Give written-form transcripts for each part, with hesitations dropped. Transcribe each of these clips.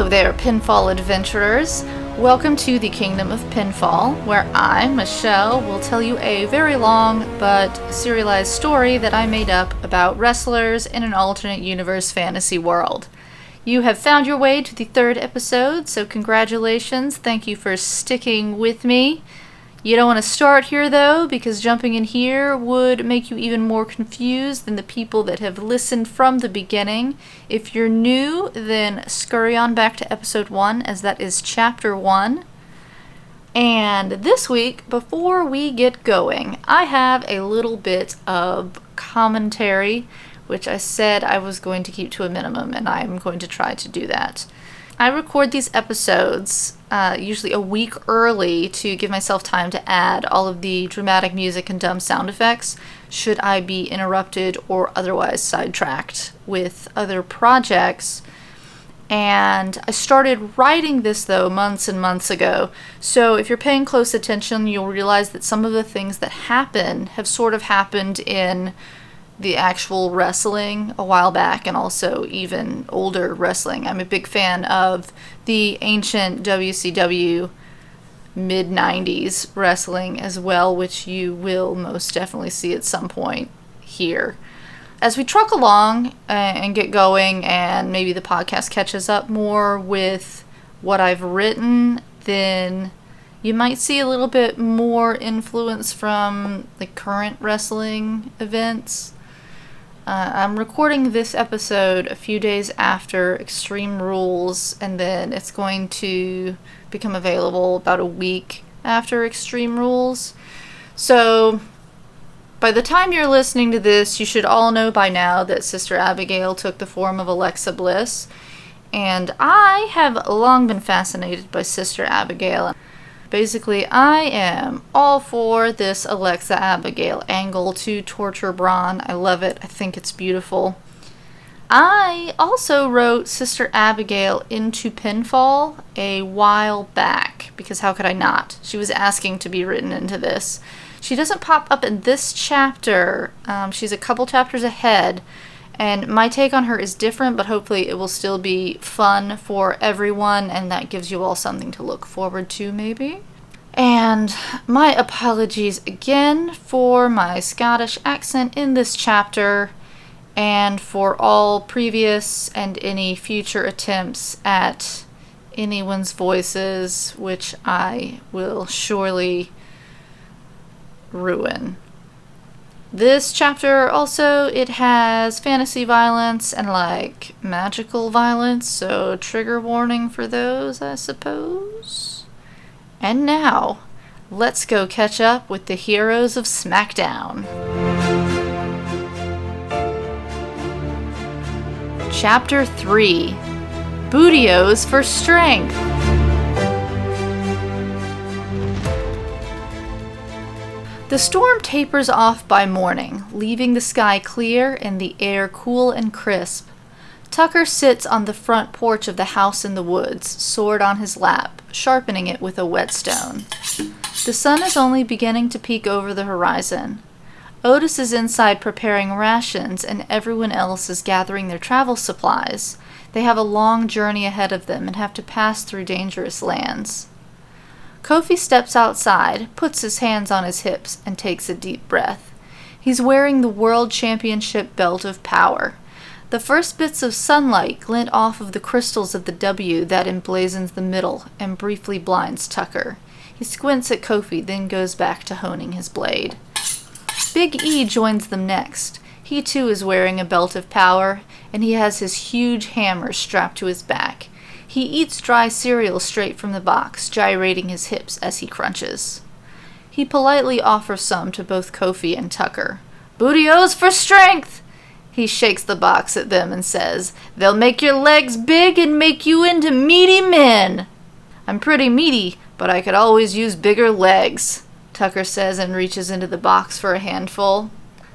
Hello there, Pinfall Adventurers. Welcome to the Kingdom of Pinfall, where I, Michelle, will tell you a very long but serialized story that I made up about wrestlers in an alternate universe fantasy world. You have found your way to the third episode, so congratulations. Thank you for sticking with me. You don't want to start here, though, because jumping in here would make you even more confused than the people that have listened from the beginning. If you're new, then scurry on back to episode 1, as that is chapter 1. And this week, before we get going, I have a little bit of commentary, which I said I was going to keep to a minimum, and I'm going to try to do that. I record these episodes usually a week early to give myself time to add all of the dramatic music and dumb sound effects should I be interrupted or otherwise sidetracked with other projects. And I started writing this, though, months and months ago. So if you're paying close attention, you'll realize that some of the things that happen have sort of happened in the actual wrestling a while back, and also even older wrestling. I'm a big fan of the ancient WCW mid-90s wrestling as well, which you will most definitely see at some point here. As we truck along and get going, and maybe the podcast catches up more with what I've written, then you might see a little bit more influence from the current wrestling events. I'm recording this episode a few days after Extreme Rules, and then it's going to become available about a week after Extreme Rules. So, by the time you're listening to this, you should all know by now that Sister Abigail took the form of Alexa Bliss, and I have long been fascinated by Sister Abigail. Basically, I am all for this Alexa Abigail angle to torture Braun. I love it. I think it's beautiful. I also wrote Sister Abigail into Pinfall a while back, because how could I not? She was asking to be written into this. She doesn't pop up in this chapter. She's a couple chapters ahead, and my take on her is different, but hopefully it will still be fun for everyone, and that gives you all something to look forward to, maybe. And my apologies again for my Scottish accent in this chapter, and for all previous and any future attempts at anyone's voices, which I will surely ruin. This chapter also, it has fantasy violence and magical violence, so trigger warning for those, I suppose. And now, let's go catch up with the heroes of Smackdown. Chapter 3, Bootios for Strength. The storm tapers off by morning, leaving the sky clear and the air cool and crisp. Tucker sits on the front porch of the house in the woods, sword on his lap, sharpening it with a whetstone. The sun is only beginning to peek over the horizon. Otis is inside preparing rations, and everyone else is gathering their travel supplies. They have a long journey ahead of them and have to pass through dangerous lands. Kofi steps outside, puts his hands on his hips, and takes a deep breath. He's wearing the World Championship Belt of Power. The first bits of sunlight glint off of the crystals of the W that emblazons the middle and briefly blinds Tucker. He squints at Kofi, then goes back to honing his blade. Big E joins them next. He too is wearing a Belt of Power, and he has his huge hammer strapped to his back. He eats dry cereal straight from the box, gyrating his hips as he crunches. He politely offers some to both Kofi and Tucker. "Bootios for strength!" He shakes the box at them and says, "They'll make your legs big and make you into meaty men." "I'm pretty meaty, but I could always use bigger legs," Tucker says and reaches into the box for a handful.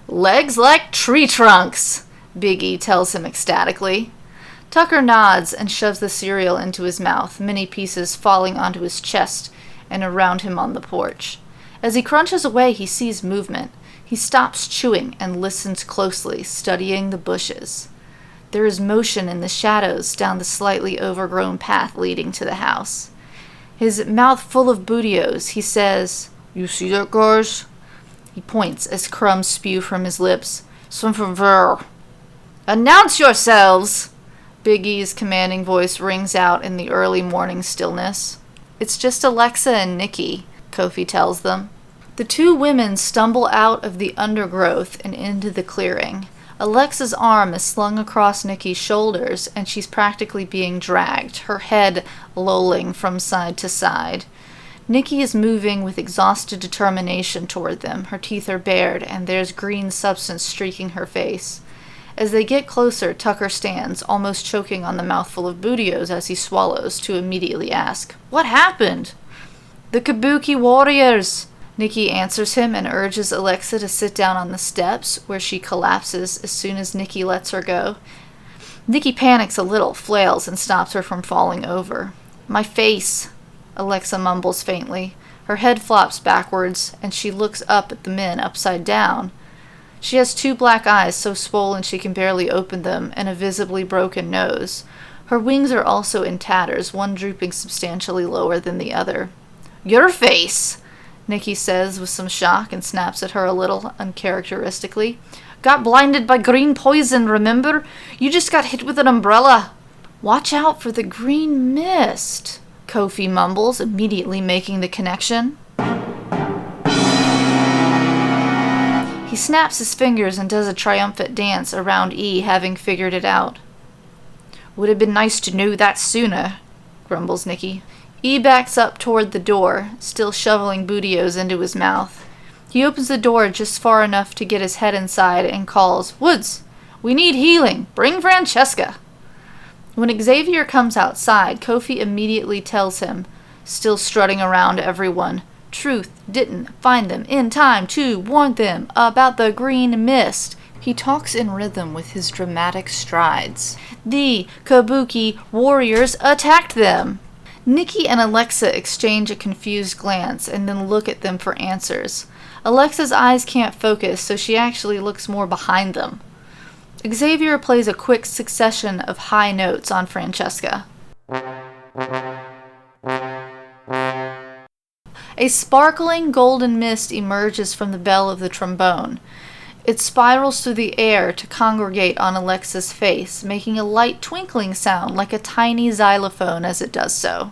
"Legs like tree trunks," Big E tells him ecstatically. Tucker nods and shoves the cereal into his mouth, many pieces falling onto his chest and around him on the porch. As he crunches away, he sees movement. He stops chewing and listens closely, studying the bushes. There is motion in the shadows down the slightly overgrown path leading to the house. His mouth full of bootios, he says, "You see that, guys?" He points as crumbs spew from his lips. "Some from there." "Announce yourselves!" Big E's commanding voice rings out in the early morning stillness. "It's just Alexa and Nikki," Kofi tells them. The two women stumble out of the undergrowth and into the clearing. Alexa's arm is slung across Nikki's shoulders, and she's practically being dragged, her head lolling from side to side. Nikki is moving with exhausted determination toward them. Her teeth are bared, and there's green substance streaking her face. As they get closer, Tucker stands, almost choking on the mouthful of bootios as he swallows, to immediately ask, "What happened?" "The Kabuki warriors!" Nikki answers him and urges Alexa to sit down on the steps, where she collapses as soon as Nikki lets her go. Nikki panics a little, flails, and stops her from falling over. "My face," Alexa mumbles faintly. Her head flops backwards, and she looks up at the men upside down. She has two black eyes so swollen she can barely open them, and a visibly broken nose. Her wings are also in tatters, one drooping substantially lower than the other. "Your face!" Nikki says with some shock and snaps at her a little uncharacteristically. "Got blinded by green poison, remember? You just got hit with an umbrella." "Watch out for the green mist," Kofi mumbles, immediately making the connection. He snaps his fingers and does a triumphant dance around E, having figured it out. "Would have been nice to know that sooner," grumbles Nikki. E backs up toward the door, still shoveling bootios into his mouth. He opens the door just far enough to get his head inside and calls, "Woods, we need healing. Bring Francesca." When Xavier comes outside, Kofi immediately tells him, still strutting around everyone, Truth didn't find them in time to warn them about the green mist. He talks in rhythm with his dramatic strides. "The Kabuki warriors attacked them." Nikki and Alexa exchange a confused glance and then look at them for answers. Alexa's eyes can't focus, so she actually looks more behind them. Xavier plays a quick succession of high notes on Francesca. A sparkling golden mist emerges from the bell of the trombone. It spirals through the air to congregate on Alexa's face, making a light twinkling sound like a tiny xylophone as it does so.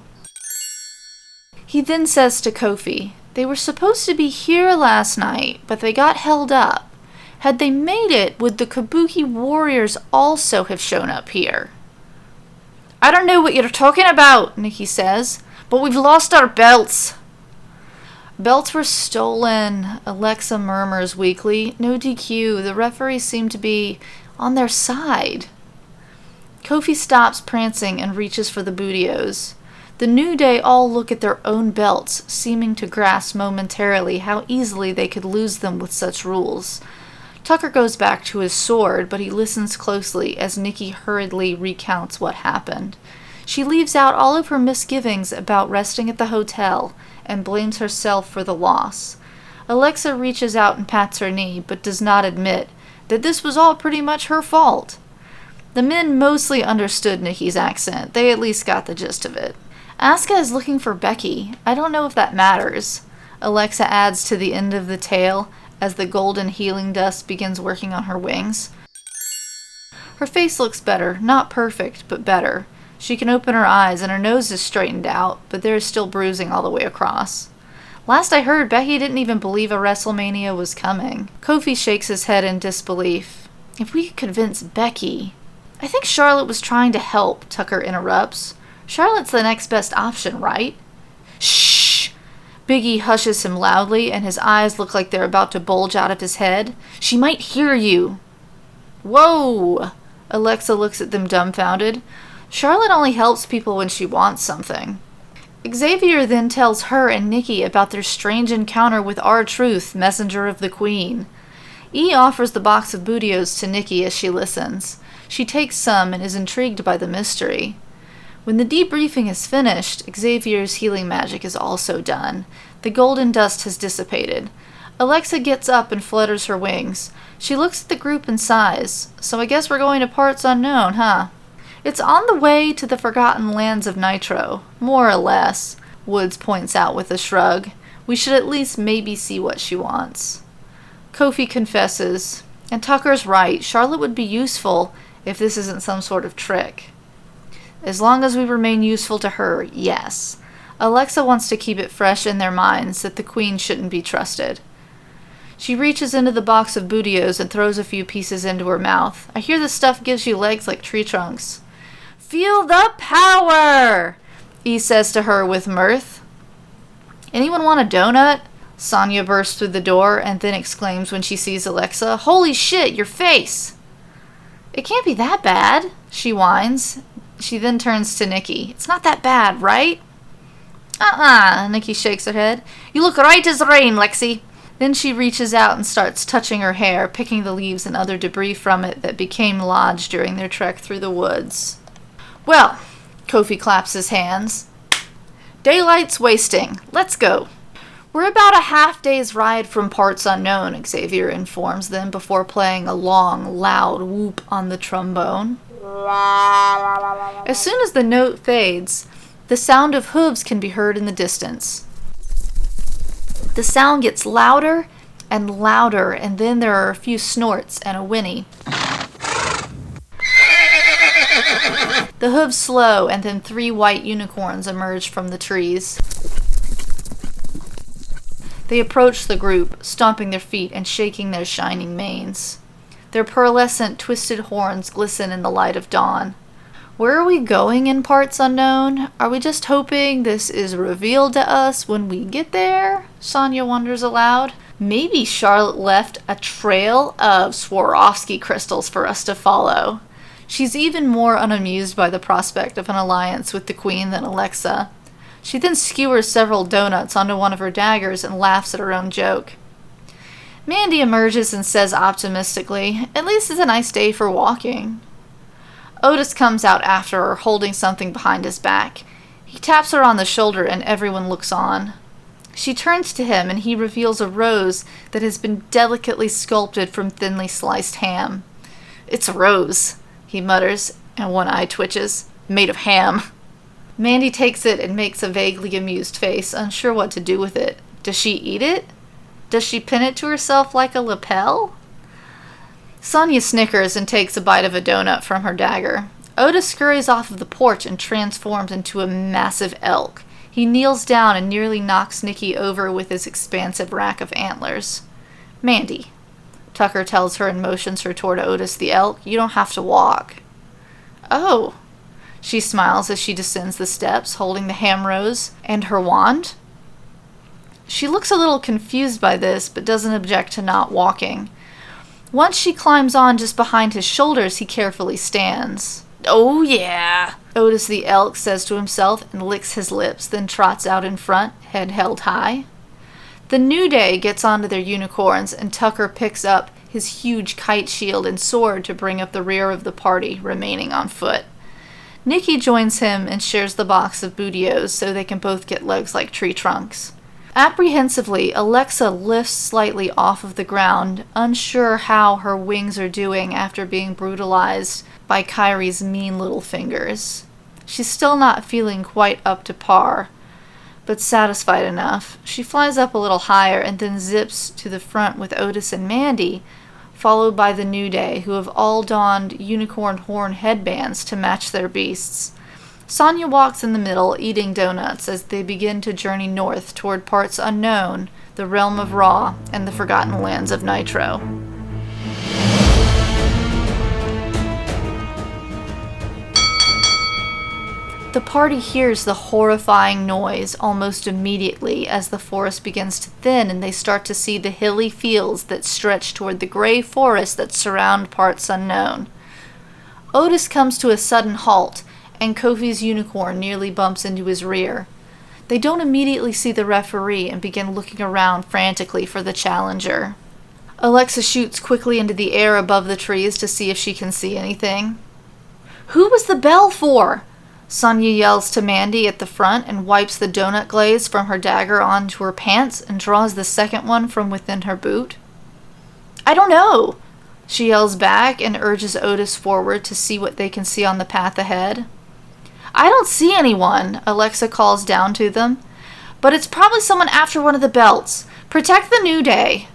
He then says to Kofi, "They were supposed to be here last night, but they got held up. Had they made it, would the Kabuki warriors also have shown up here?" "I don't know what you're talking about," Nikki says, "but we've lost our belts." "Belts were stolen," Alexa murmurs weakly. "No DQ. The referees seem to be on their side." Kofi stops prancing and reaches for the bootios. The New Day all look at their own belts, seeming to grasp momentarily how easily they could lose them with such rules. Tucker goes back to his sword, but he listens closely as Nikki hurriedly recounts what happened. She leaves out all of her misgivings about resting at the hotel and blames herself for the loss. Alexa reaches out and pats her knee, but does not admit that this was all pretty much her fault. The men mostly understood Nikki's accent. They at least got the gist of it. "Asuka is looking for Becky. I don't know if that matters," Alexa adds to the end of the tale as the golden healing dust begins working on her wings. Her face looks better. Not perfect, but better. She can open her eyes and her nose is straightened out, but there is still bruising all the way across. "Last I heard, Becky didn't even believe a WrestleMania was coming." Kofi shakes his head in disbelief. "If we could convince Becky..." "I think Charlotte was trying to help," Tucker interrupts. "Charlotte's the next best option, right?" "Shh!" Biggie hushes him loudly, and his eyes look like they're about to bulge out of his head. "She might hear you." "Whoa!" Alexa looks at them dumbfounded. Charlotte only helps people when she wants something. Xavier then tells her and Nikki about their strange encounter with R-Truth, messenger of the Queen. E offers the box of bootios to Nikki as she listens. She takes some and is intrigued by the mystery. When the debriefing is finished, Xavier's healing magic is also done. The golden dust has dissipated. Alexa gets up and flutters her wings. She looks at the group and sighs. So I guess we're going to parts unknown, huh? It's on the way to the forgotten lands of Nitro, more or less, Woods points out with a shrug. We should at least maybe see what she wants. Kofi confesses, and Tucker's right, Charlotte would be useful if this isn't some sort of trick. As long as we remain useful to her, yes. Alexa wants to keep it fresh in their minds that the queen shouldn't be trusted. She reaches into the box of bootios and throws a few pieces into her mouth. I hear this stuff gives you legs like tree trunks. Feel the power! E says to her with mirth. Anyone want a donut? Sonya bursts through the door and then exclaims when she sees Alexa, Holy shit, your face! It can't be that bad, she whines. She then turns to Nikki. It's not that bad, right? Nikki shakes her head. You look right as rain, Lexi. Then she reaches out and starts touching her hair, picking the leaves and other debris from it that became lodged during their trek through the woods. Well, Kofi claps his hands. Daylight's wasting. Let's go. We're about a half-day's ride from parts unknown, Xavier informs them before playing a long, loud whoop on the trombone. As soon as the note fades, the sound of hooves can be heard in the distance. The sound gets louder and louder, and then there are a few snorts and a whinny. The hooves slow, and then 3 white unicorns emerge from the trees. They approach the group, stomping their feet and shaking their shining manes. Their pearlescent, twisted horns glisten in the light of dawn. Where are we going in parts unknown? Are we just hoping this is revealed to us when we get there? Sonya wonders aloud. Maybe Charlotte left a trail of Swarovski crystals for us to follow. She's even more unamused by the prospect of an alliance with the Queen than Alexa. She then skewers several donuts onto one of her daggers and laughs at her own joke. Mandy emerges and says optimistically, At least it's a nice day for walking. Otis comes out after her, holding something behind his back. He taps her on the shoulder and everyone looks on. She turns to him and he reveals a rose that has been delicately sculpted from thinly sliced ham. It's a rose, he mutters, and one eye twitches. Made of ham. Mandy takes it and makes a vaguely amused face, unsure what to do with it. Does she eat it? Does she pin it to herself like a lapel? Sonya snickers and takes a bite of a donut from her dagger. Otis scurries off of the porch and transforms into a massive elk. He kneels down and nearly knocks Nikki over with his expansive rack of antlers. Mandy, Tucker tells her and motions her toward Otis the elk, you don't have to walk. Oh. She smiles as she descends the steps, holding the ham rose and her wand. She looks a little confused by this, but doesn't object to not walking. Once she climbs on just behind his shoulders, he carefully stands. Oh yeah, Otis the elk says to himself and licks his lips, then trots out in front, head held high. The New Day gets onto their unicorns, and Tucker picks up his huge kite shield and sword to bring up the rear of the party, remaining on foot. Nikki joins him and shares the box of bootios so they can both get legs like tree trunks. Apprehensively, Alexa lifts slightly off of the ground, unsure how her wings are doing after being brutalized by Kyrie's mean little fingers. She's still not feeling quite up to par, but satisfied enough. She flies up a little higher and then zips to the front with Otis and Mandy, followed by the New Day, who have all donned unicorn horn headbands to match their beasts. Sonya walks in the middle, eating donuts as they begin to journey north toward parts unknown, the realm of Ra, and the forgotten lands of Nitro. The party hears the horrifying noise almost immediately as the forest begins to thin and they start to see the hilly fields that stretch toward the gray forest that surround parts unknown. Otis comes to a sudden halt, and Kofi's unicorn nearly bumps into his rear. They don't immediately see the referee and begin looking around frantically for the challenger. Alexa shoots quickly into the air above the trees to see if she can see anything. Who was the bell for? Sonya yells to Mandy at the front and wipes the donut glaze from her dagger onto her pants and draws the second one from within her boot. I don't know, she yells back and urges Otis forward to see what they can see on the path ahead. I don't see anyone, Alexa calls down to them, but it's probably someone after one of the belts. Protect the New Day.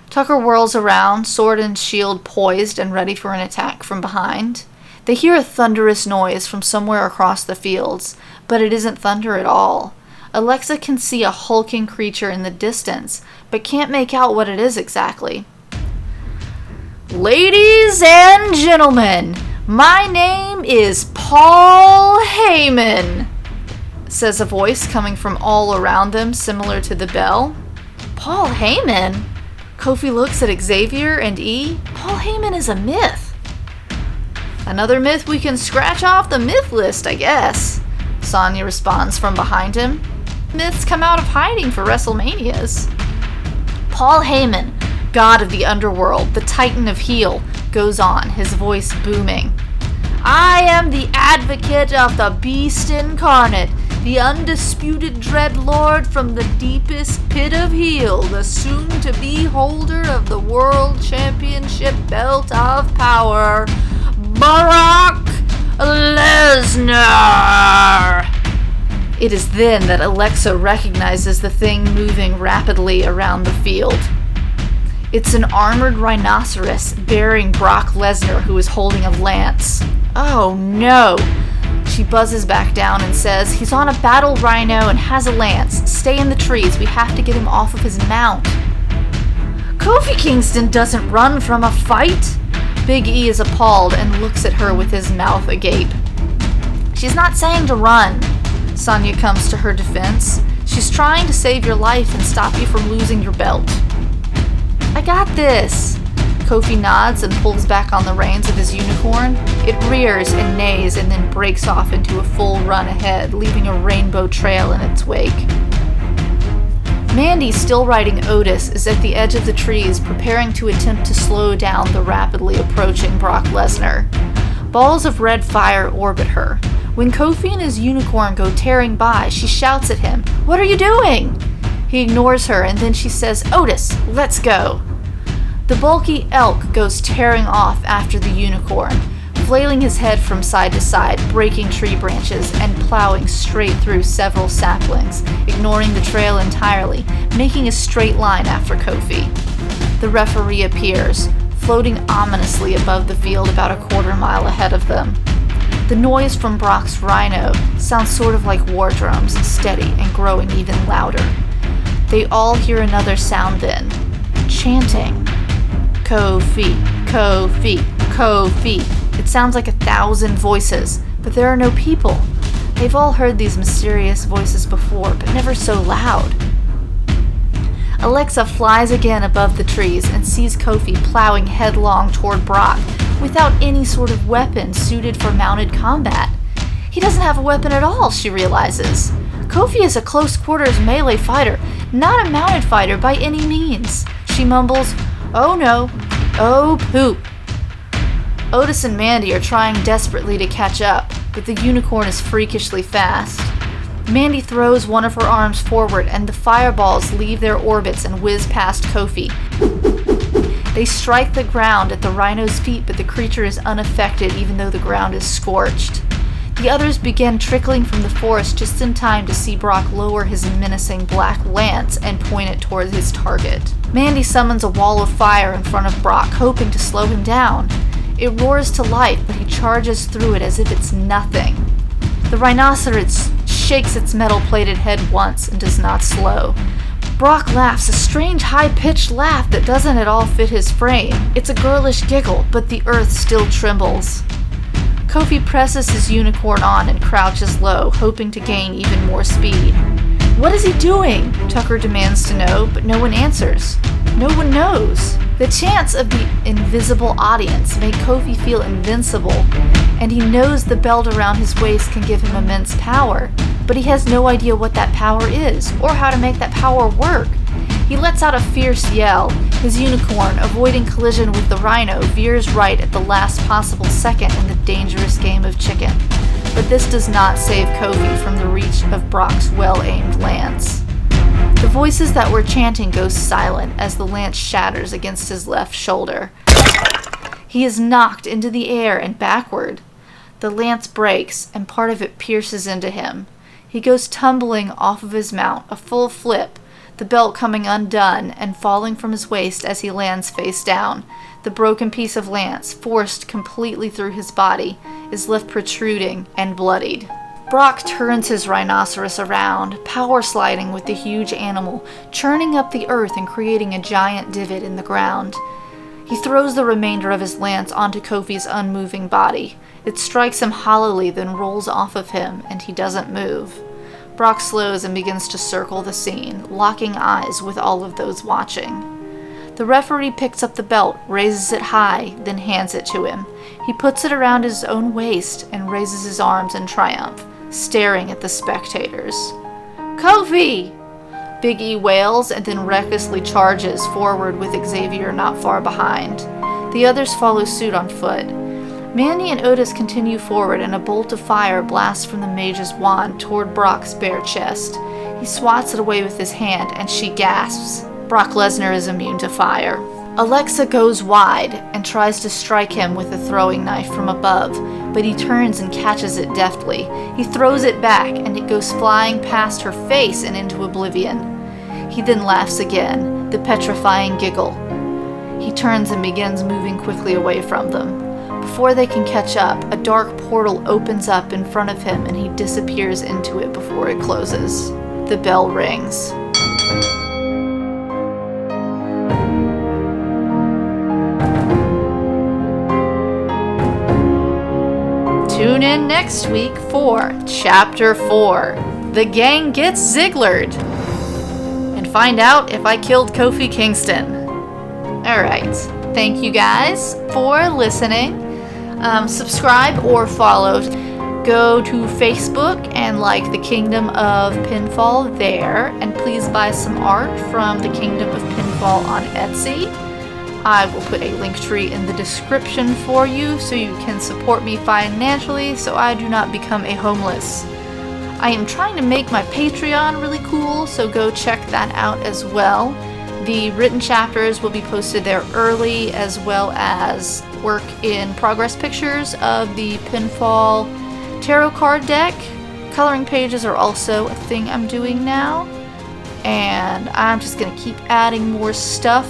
Tucker whirls around, sword and shield poised and ready for an attack from behind. They hear a thunderous noise from somewhere across the fields, but it isn't thunder at all. Alexa can see a hulking creature in the distance, but can't make out what it is exactly. Ladies and gentlemen, my name is Paul Heyman, says a voice coming from all around them, similar to the bell. Paul Heyman? Kofi looks at Xavier and E. Paul Heyman is a myth. Another myth we can scratch off the myth list, I guess, Sonya responds from behind him. Myths come out of hiding for WrestleManias. Paul Heyman, god of the underworld, the titan of heel, goes on, his voice booming. I am the advocate of the beast incarnate, the undisputed dreadlord from the deepest pit of heel, the soon-to-be holder of the World Championship Belt of Power, Brock Lesnar! It is then that Alexa recognizes the thing moving rapidly around the field. It's an armored rhinoceros bearing Brock Lesnar, who is holding a lance. Oh no! She buzzes back down and says, he's on a battle rhino and has a lance. Stay in the trees. We have to get him off of his mount. Kofi Kingston doesn't run from a fight. Big E is appalled and looks at her with his mouth agape. She's not saying to run. Sonya comes to her defense. She's trying to save your life and stop you from losing your belt. I got this. Kofi nods and pulls back on the reins of his unicorn. It rears and neighs and then breaks off into a full run ahead, leaving a rainbow trail in its wake. Mandy, still riding Otis, is at the edge of the trees, preparing to attempt to slow down the rapidly approaching Brock Lesnar. Balls of red fire orbit her. When Kofi and his unicorn go tearing by, she shouts at him, "What are you doing?" He ignores her, and then she says, "Otis, let's go." The bulky elk goes tearing off after the unicorn, flailing his head from side to side, breaking tree branches, and plowing straight through several saplings, ignoring the trail entirely, making a straight line after Kofi. The referee appears, floating ominously above the field about a quarter-mile ahead of them. The noise from Brock's rhino sounds sort of like war drums, steady and growing even louder. They all hear another sound then, chanting. Kofi, Kofi, Kofi. It sounds like 1,000 voices, but there are no people. They've all heard these mysterious voices before, but never so loud. Alexa flies again above the trees and sees Kofi plowing headlong toward Brock without any sort of weapon suited for mounted combat. He doesn't have a weapon at all, she realizes. Kofi is a close-quarters melee fighter, not a mounted fighter by any means. She mumbles, "Oh no, oh poop." Otis and Mandy are trying desperately to catch up, but the unicorn is freakishly fast. Mandy throws one of her arms forward, and the fireballs leave their orbits and whiz past Kofi. They strike the ground at the rhino's feet, but the creature is unaffected even though the ground is scorched. The others begin trickling from the forest just in time to see Brock lower his menacing black lance and point it towards his target. Mandy summons a wall of fire in front of Brock, hoping to slow him down. It roars to life, but he charges through it as if it's nothing. The rhinoceros shakes its metal-plated head once and does not slow. Brock laughs, a strange high-pitched laugh that doesn't at all fit his frame. It's a girlish giggle, but the earth still trembles. Kofi presses his unicorn on and crouches low, hoping to gain even more speed. What is he doing? Tucker demands to know, but no one answers. No one knows. The chants of the invisible audience make Kofi feel invincible, and he knows the belt around his waist can give him immense power, but he has no idea what that power is, or how to make that power work. He lets out a fierce yell. His unicorn, avoiding collision with the rhino, veers right at the last possible second in the dangerous game of chicken. But this does not save Kofi from the reach of Brock's well-aimed lance. The voices that were chanting go silent as the lance shatters against his left shoulder. He is knocked into the air and backward. The lance breaks, and part of it pierces into him. He goes tumbling off of his mount, a full flip, the belt coming undone and falling from his waist as he lands face down. The broken piece of lance, forced completely through his body, is left protruding and bloodied. Brock turns his rhinoceros around, power sliding with the huge animal, churning up the earth and creating a giant divot in the ground. He throws the remainder of his lance onto Kofi's unmoving body. It strikes him hollowly, then rolls off of him, and he doesn't move. Brock slows and begins to circle the scene, locking eyes with all of those watching. The referee picks up the belt, raises it high, then hands it to him. He puts it around his own waist and raises his arms in triumph, staring at the spectators. "Kofi!" Big E wails and then recklessly charges forward with Xavier not far behind. The others follow suit on foot. Manny and Otis continue forward and a bolt of fire blasts from the mage's wand toward Brock's bare chest. He swats it away with his hand and she gasps. Brock Lesnar is immune to fire. Alexa goes wide and tries to strike him with a throwing knife from above, but he turns and catches it deftly. He throws it back and it goes flying past her face and into oblivion. He then laughs again, the petrifying giggle. He turns and begins moving quickly away from them. Before they can catch up, a dark portal opens up in front of him and he disappears into it before it closes. The bell rings. Tune in next week for Chapter 4, The Gang Gets Zigglered, and find out if I killed Kofi Kingston. Alright, thank you guys for listening. Subscribe or follow. Go to Facebook and like the Kingdom of Pinfall there, and please buy some art from the Kingdom of Pinfall on Etsy. I will put a link tree in the description for you so you can support me financially so I do not become a homeless. I am trying to make my Patreon really cool, so go check that out as well. The written chapters will be posted there early, as well as work in progress pictures of the Pinfall tarot card deck. Coloring pages are also a thing I'm doing now, and I'm just going to keep adding more stuff,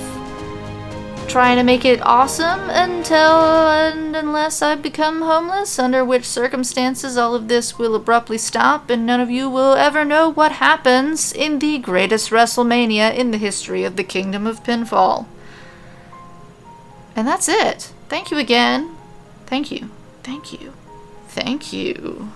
trying to make it awesome until and unless I become homeless, under which circumstances all of this will abruptly stop and none of you will ever know what happens in the greatest WrestleMania in the history of the Kingdom of Pinfall. And that's it. Thank you again. Thank you. Thank you. Thank you.